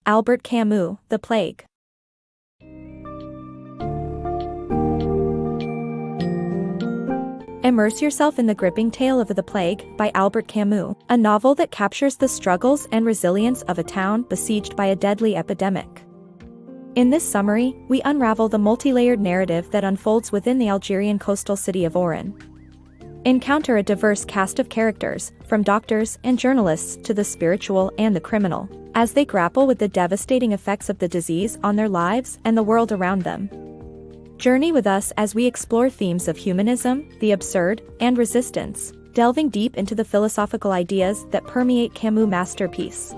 Albert Camus, The Plague. Immerse yourself in the gripping tale of The Plague by Albert Camus, a novel that captures the struggles and resilience of a town besieged by a deadly epidemic. In this summary, we unravel the multi-layered narrative that unfolds within the Algerian coastal city of Oran. Encounter a diverse cast of characters, from doctors and journalists to the spiritual and the criminal, as they grapple with the devastating effects of the disease on their lives and the world around them. Journey with us as we explore themes of humanism, the absurd, and resistance, delving deep into the philosophical ideas that permeate Camus' masterpiece.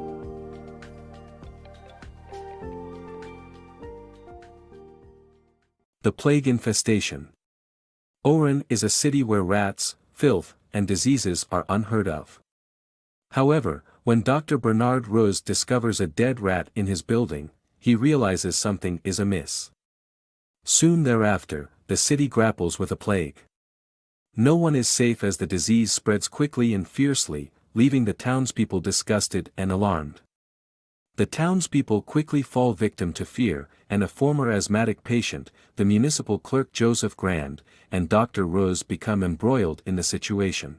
The Plague Infestation. Oran is a city where rats, filth, and diseases are unheard of. However, when Dr. Bernard Rose discovers a dead rat in his building, he realizes something is amiss. Soon thereafter, the city grapples with a plague. No one is safe as the disease spreads quickly and fiercely, leaving the townspeople disgusted and alarmed. The townspeople quickly fall victim to fear, and a former asthmatic patient, the municipal clerk Joseph Grand, and Dr. Rose become embroiled in the situation.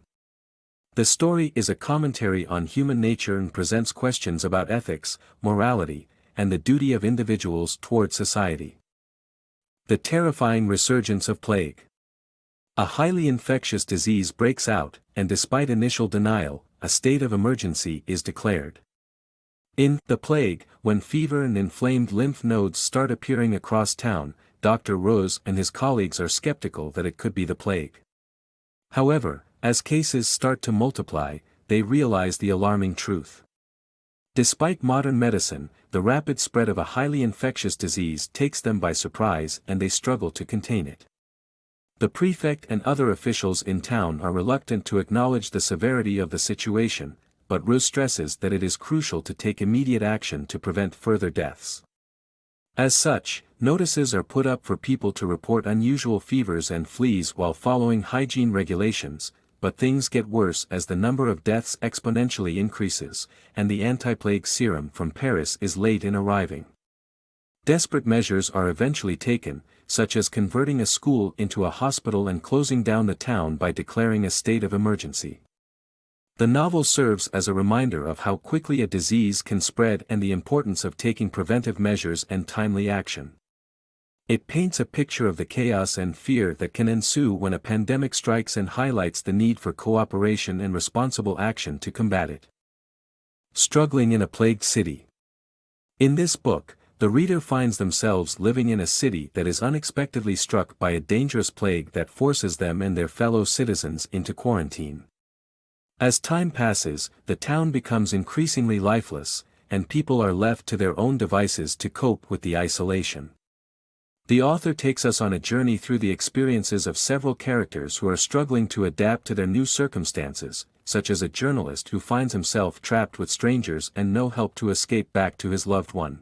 The story is a commentary on human nature and presents questions about ethics, morality, and the duty of individuals toward society. The terrifying resurgence of plague. A highly infectious disease breaks out, and despite initial denial, a state of emergency is declared. In The Plague, when fever and inflamed lymph nodes start appearing across town, Dr. Rose and his colleagues are skeptical that it could be the plague. However, as cases start to multiply, they realize the alarming truth. Despite modern medicine, the rapid spread of a highly infectious disease takes them by surprise and they struggle to contain it. The prefect and other officials in town are reluctant to acknowledge the severity of the situation, but Rose stresses that it is crucial to take immediate action to prevent further deaths. As such, notices are put up for people to report unusual fevers and fleas while following hygiene regulations, but things get worse as the number of deaths exponentially increases, and the anti-plague serum from Paris is late in arriving. Desperate measures are eventually taken, such as converting a school into a hospital and closing down the town by declaring a state of emergency. The novel serves as a reminder of how quickly a disease can spread and the importance of taking preventive measures and timely action. It paints a picture of the chaos and fear that can ensue when a pandemic strikes and highlights the need for cooperation and responsible action to combat it. Struggling in a plagued city. In this book, the reader finds themselves living in a city that is unexpectedly struck by a dangerous plague that forces them and their fellow citizens into quarantine. As time passes, the town becomes increasingly lifeless, and people are left to their own devices to cope with the isolation. The author takes us on a journey through the experiences of several characters who are struggling to adapt to their new circumstances, such as a journalist who finds himself trapped with strangers and no help to escape back to his loved one.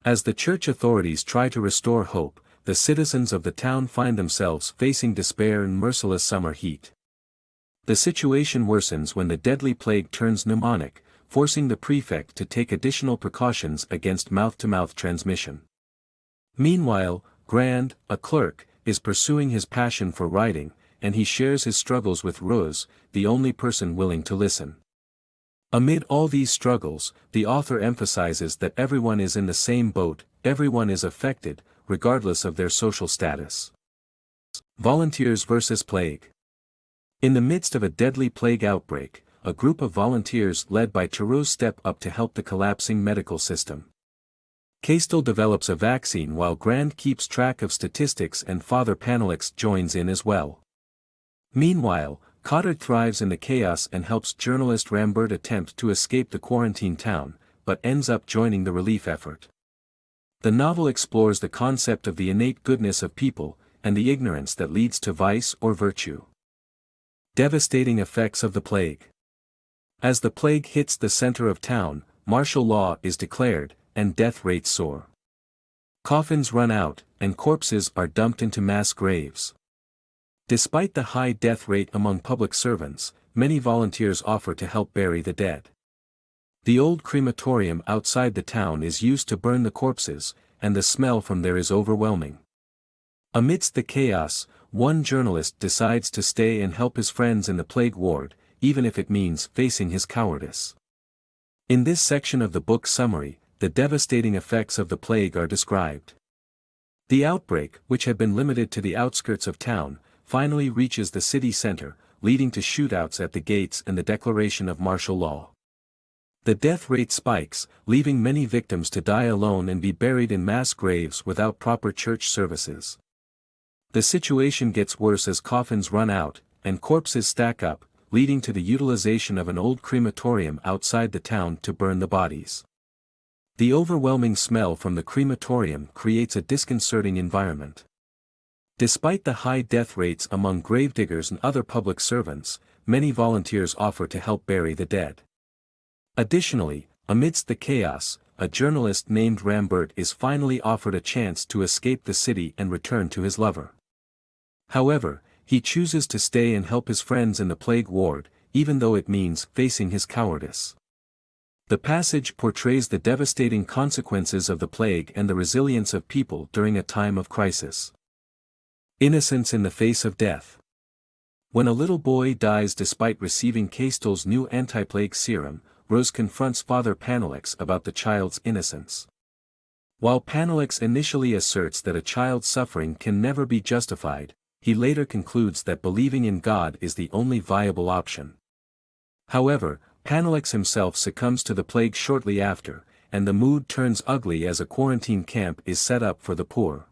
As the church authorities try to restore hope, the citizens of the town find themselves facing despair and merciless summer heat. The situation worsens when the deadly plague turns pneumonic, forcing the prefect to take additional precautions against mouth-to-mouth transmission. Meanwhile, Grand, a clerk, is pursuing his passion for writing, and he shares his struggles with Rose, the only person willing to listen. Amid all these struggles, the author emphasizes that everyone is in the same boat, everyone is affected, regardless of their social status. Volunteers versus Plague. In the midst of a deadly plague outbreak, a group of volunteers led by Theroux step up to help the collapsing medical system. Castel develops a vaccine while Grand keeps track of statistics and Father Panelix joins in as well. Meanwhile, Cotter thrives in the chaos and helps journalist Rambert attempt to escape the quarantine town, but ends up joining the relief effort. The novel explores the concept of the innate goodness of people, and the ignorance that leads to vice or virtue. Devastating effects of the plague. As the plague hits the center of town, martial law is declared, and death rates soar. Coffins run out, and corpses are dumped into mass graves. Despite the high death rate among public servants, many volunteers offer to help bury the dead. The old crematorium outside the town is used to burn the corpses, and the smell from there is overwhelming. Amidst the chaos, one journalist decides to stay and help his friends in the plague ward, even if it means facing his cowardice. In this section of the book summary, the devastating effects of the plague are described. The outbreak, which had been limited to the outskirts of town, finally reaches the city center, leading to shootouts at the gates and the declaration of martial law. The death rate spikes, leaving many victims to die alone and be buried in mass graves without proper church services. The situation gets worse as coffins run out, and corpses stack up, leading to the utilization of an old crematorium outside the town to burn the bodies. The overwhelming smell from the crematorium creates a disconcerting environment. Despite the high death rates among gravediggers and other public servants, many volunteers offer to help bury the dead. Additionally, amidst the chaos, a journalist named Rambert is finally offered a chance to escape the city and return to his lover. However, he chooses to stay and help his friends in the plague ward, even though it means facing his cowardice. The passage portrays the devastating consequences of the plague and the resilience of people during a time of crisis. Innocence in the face of death. When a little boy dies despite receiving Castel's new anti-plague serum, Rose confronts Father Panelix about the child's innocence. While Panelix initially asserts that a child's suffering can never be justified, he later concludes that believing in God is the only viable option. However, Panelix himself succumbs to the plague shortly after, and the mood turns ugly as a quarantine camp is set up for the poor.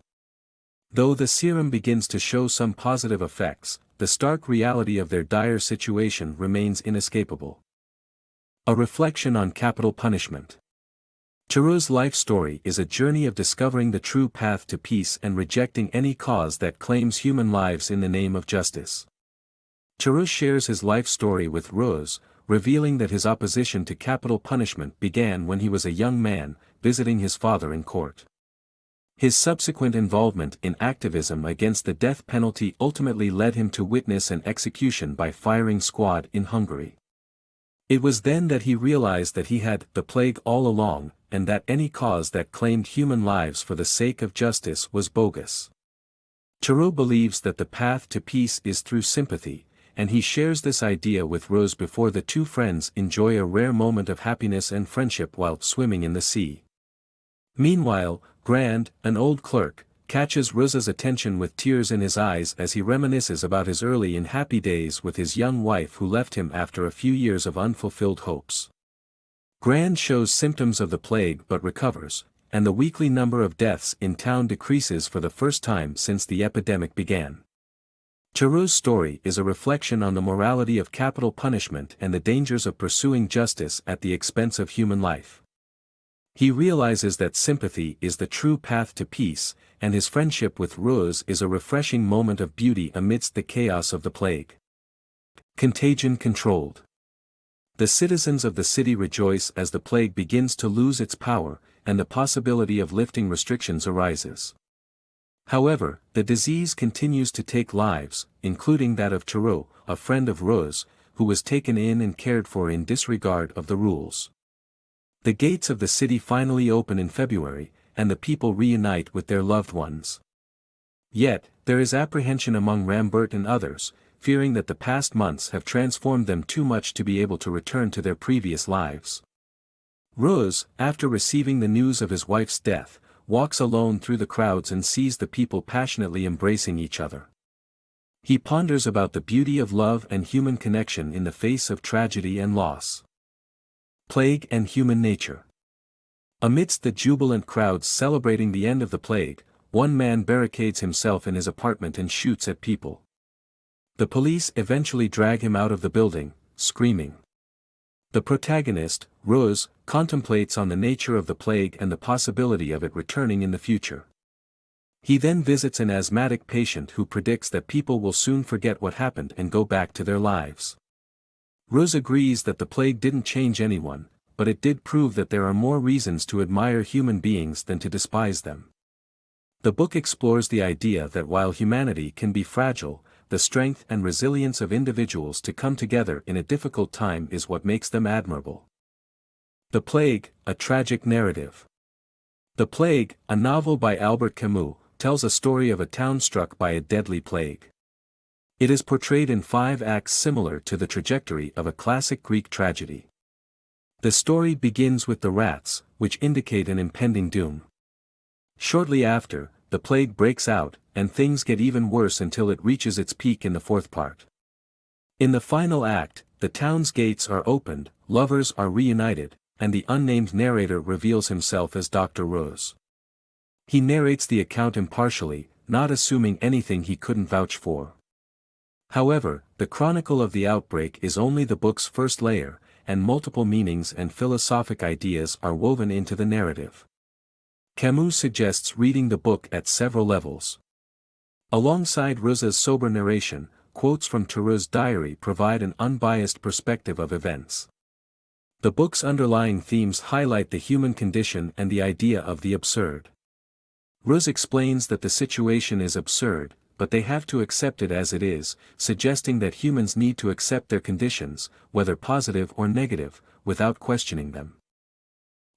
Though the serum begins to show some positive effects, the stark reality of their dire situation remains inescapable. A reflection on capital punishment. Thoreau's life story is a journey of discovering the true path to peace and rejecting any cause that claims human lives in the name of justice. Thoreau shares his life story with Rose, revealing that his opposition to capital punishment began when he was a young man, visiting his father in court. His subsequent involvement in activism against the death penalty ultimately led him to witness an execution by firing squad in Hungary. It was then that he realized that he had the plague all along, and that any cause that claimed human lives for the sake of justice was bogus. Thoreau believes that the path to peace is through sympathy, and he shares this idea with Rose before the two friends enjoy a rare moment of happiness and friendship while swimming in the sea. Meanwhile, Grand, an old clerk, catches Rose's attention with tears in his eyes as he reminisces about his early and happy days with his young wife who left him after a few years of unfulfilled hopes. Grand shows symptoms of the plague but recovers, and the weekly number of deaths in town decreases for the first time since the epidemic began. Thoreau's story is a reflection on the morality of capital punishment and the dangers of pursuing justice at the expense of human life. He realizes that sympathy is the true path to peace, and his friendship with Rose is a refreshing moment of beauty amidst the chaos of the plague. Contagion Controlled. The citizens of the city rejoice as the plague begins to lose its power, and the possibility of lifting restrictions arises. However, the disease continues to take lives, including that of Thoreau, a friend of Rose, who was taken in and cared for in disregard of the rules. The gates of the city finally open in February, and the people reunite with their loved ones. Yet, there is apprehension among Rambert and others, fearing that the past months have transformed them too much to be able to return to their previous lives. Rose, after receiving the news of his wife's death, walks alone through the crowds and sees the people passionately embracing each other. He ponders about the beauty of love and human connection in the face of tragedy and loss. Plague and human nature. Amidst the jubilant crowds celebrating the end of the plague, one man barricades himself in his apartment and shoots at people. The police eventually drag him out of the building, screaming. The protagonist, Rose, contemplates on the nature of the plague and the possibility of it returning in the future. He then visits an asthmatic patient who predicts that people will soon forget what happened and go back to their lives. Rose agrees that the plague didn't change anyone, but it did prove that there are more reasons to admire human beings than to despise them. The book explores the idea that while humanity can be fragile, the strength and resilience of individuals to come together in a difficult time is what makes them admirable. The Plague, a tragic narrative. The Plague, a novel by Albert Camus, tells a story of a town struck by a deadly plague. It is portrayed in 5 acts similar to the trajectory of a classic Greek tragedy. The story begins with the rats, which indicate an impending doom. Shortly after, the plague breaks out, and things get even worse until it reaches its peak in the 4th part. In the final act, the town's gates are opened, lovers are reunited, and the unnamed narrator reveals himself as Dr. Rose. He narrates the account impartially, not assuming anything he couldn't vouch for. However, the chronicle of the outbreak is only the book's first layer, and multiple meanings and philosophic ideas are woven into the narrative. Camus suggests reading the book at several levels. Alongside Rose's sober narration, quotes from Thoreau's diary provide an unbiased perspective of events. The book's underlying themes highlight the human condition and the idea of the absurd. Rose explains that the situation is absurd, but they have to accept it as it is, suggesting that humans need to accept their conditions, whether positive or negative, without questioning them.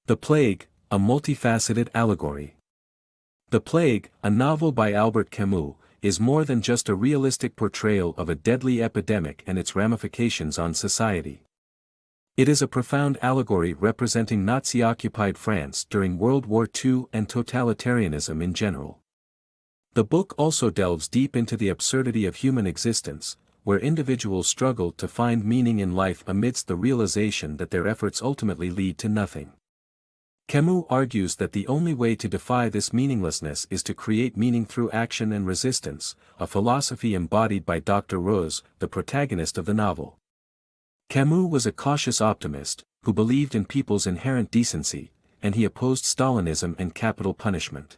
The Plague, a multifaceted allegory. The Plague, a novel by Albert Camus, is more than just a realistic portrayal of a deadly epidemic and its ramifications on society. It is a profound allegory representing Nazi-occupied France during World War II and totalitarianism in general. The book also delves deep into the absurdity of human existence, where individuals struggle to find meaning in life amidst the realization that their efforts ultimately lead to nothing. Camus argues that the only way to defy this meaninglessness is to create meaning through action and resistance, a philosophy embodied by Dr. Rose, the protagonist of the novel. Camus was a cautious optimist, who believed in people's inherent decency, and he opposed Stalinism and capital punishment.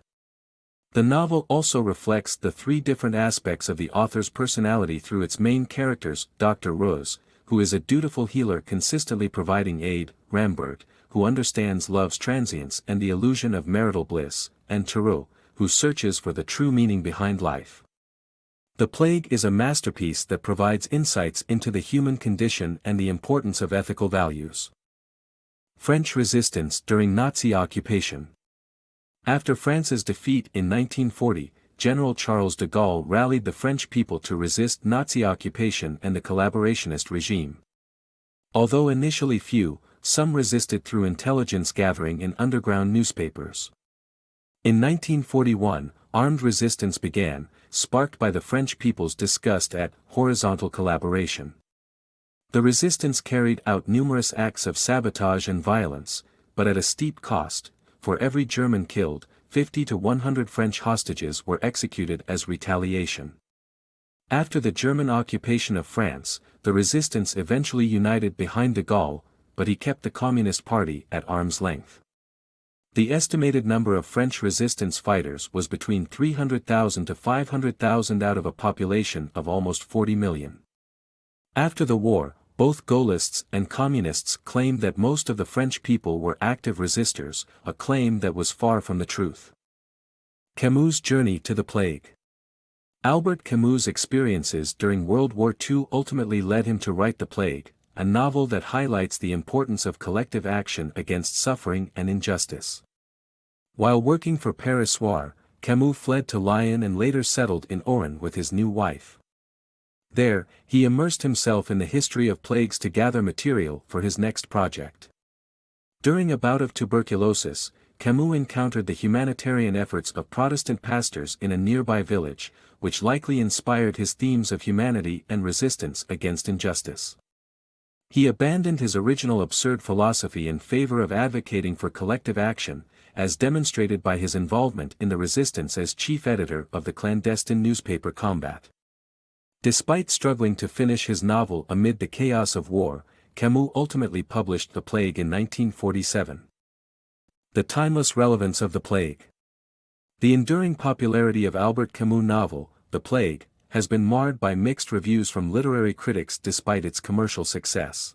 The novel also reflects the 3 different aspects of the author's personality through its main characters: Dr. Rose, who is a dutiful healer consistently providing aid; Rambert, who understands love's transience and the illusion of marital bliss; and Thoreau, who searches for the true meaning behind life. The Plague is a masterpiece that provides insights into the human condition and the importance of ethical values. French resistance during Nazi occupation. After France's defeat in 1940, General Charles de Gaulle rallied the French people to resist Nazi occupation and the collaborationist regime. Although initially few, some resisted through intelligence gathering in underground newspapers. In 1941, armed resistance began, sparked by the French people's disgust at horizontal collaboration. The resistance carried out numerous acts of sabotage and violence, but at a steep cost. For every German killed, 50 to 100 French hostages were executed as retaliation. After the German occupation of France, the resistance eventually united behind de Gaulle, but he kept the Communist Party at arm's length. The estimated number of French resistance fighters was between 300,000 to 500,000 out of a population of almost 40 million. After the war, both Gaullists and Communists claimed that most of the French people were active resistors, a claim that was far from the truth. Camus' journey to the Plague. Albert Camus' experiences during World War II ultimately led him to write The Plague, a novel that highlights the importance of collective action against suffering and injustice. While working for Paris Soir, Camus fled to Lyon and later settled in Oran with his new wife. There, he immersed himself in the history of plagues to gather material for his next project. During a bout of tuberculosis, Camus encountered the humanitarian efforts of Protestant pastors in a nearby village, which likely inspired his themes of humanity and resistance against injustice. He abandoned his original absurd philosophy in favor of advocating for collective action, as demonstrated by his involvement in the resistance as chief editor of the clandestine newspaper Combat. Despite struggling to finish his novel amid the chaos of war, Camus ultimately published The Plague in 1947. The timeless relevance of The Plague. The enduring popularity of Albert Camus' novel, The Plague, has been marred by mixed reviews from literary critics despite its commercial success.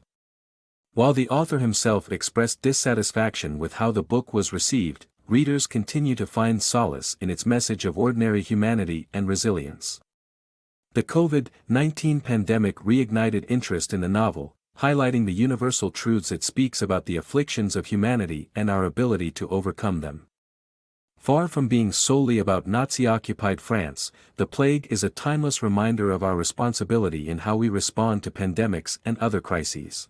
While the author himself expressed dissatisfaction with how the book was received, readers continue to find solace in its message of ordinary humanity and resilience. The COVID-19 pandemic reignited interest in the novel, highlighting the universal truths it speaks about the afflictions of humanity and our ability to overcome them. Far from being solely about Nazi-occupied France, The Plague is a timeless reminder of our responsibility in how we respond to pandemics and other crises.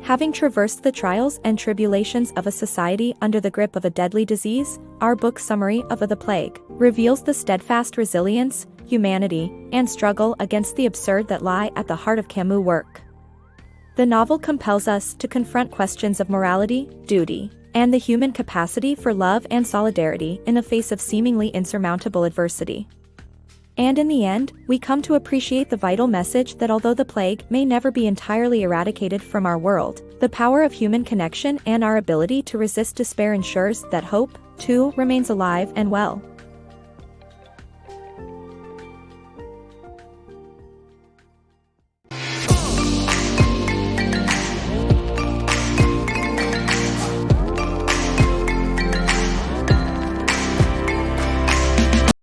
Having traversed the trials and tribulations of a society under the grip of a deadly disease, our book summary of The Plague reveals the steadfast resilience, humanity, and struggle against the absurd that lie at the heart of Camus' work. The novel compels us to confront questions of morality, duty, and the human capacity for love and solidarity in the face of seemingly insurmountable adversity. And in the end, we come to appreciate the vital message that although the plague may never be entirely eradicated from our world, the power of human connection and our ability to resist despair ensures that hope, too, remains alive and well.